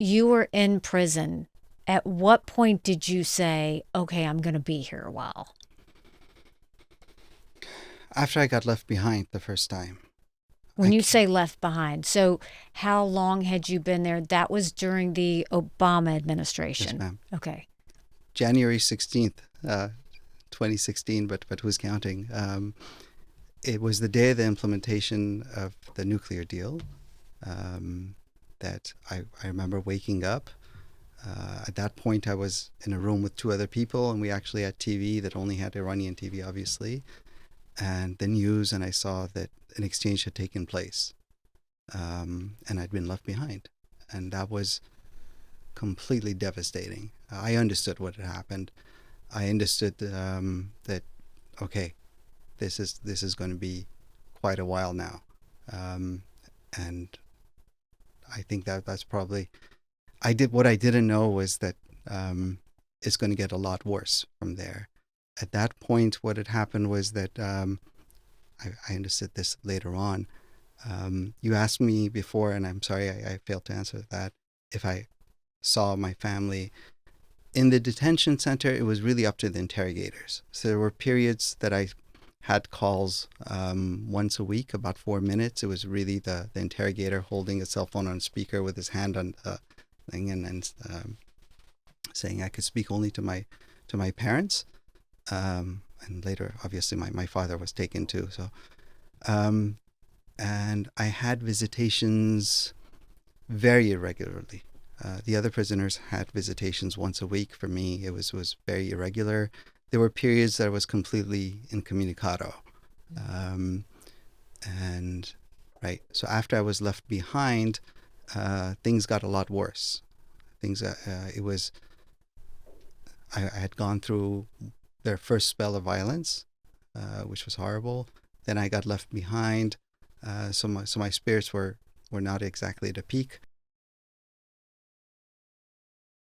you were in prison. At what point did you say, okay, I'm going to be here a while? After I got left behind the first time. When I you ca- say left behind, so how long had you been there? That was during the Obama yes, administration. ma'am. Okay. January 16th, 2016, but who's counting? It was the day of the implementation of the nuclear deal um, that I remember waking up. At that point, I was in a room with two other people, and we actually had TV that only had Iranian TV, obviously, and the news, and I saw that an exchange had taken place, and I'd been left behind. And that was completely devastating. I understood what had happened. I understood that, okay, this is going to be quite a while now, um, and I think that that's probably I did what I didn't know was that um, it's going to get a lot worse from there. At that point, what had happened was that I understood this later on. You asked me before, and I'm sorry I failed to answer that. If I saw my family in the detention center, it was really up to the interrogators. So there were periods that I had calls once a week, about 4 minutes. It was really the interrogator holding a cell phone on a speaker with his hand on the thing and saying I could speak only to my parents. And later, obviously, my father was taken too. So, um, and I had visitations very irregularly. The other prisoners had visitations once a week. For me, it was very irregular. There were periods that I was completely incommunicado, um, and right. So after I was left behind, things got a lot worse. It was I had gone through their first spell of violence, which was horrible. Then I got left behind, so my spirits were not exactly at a peak.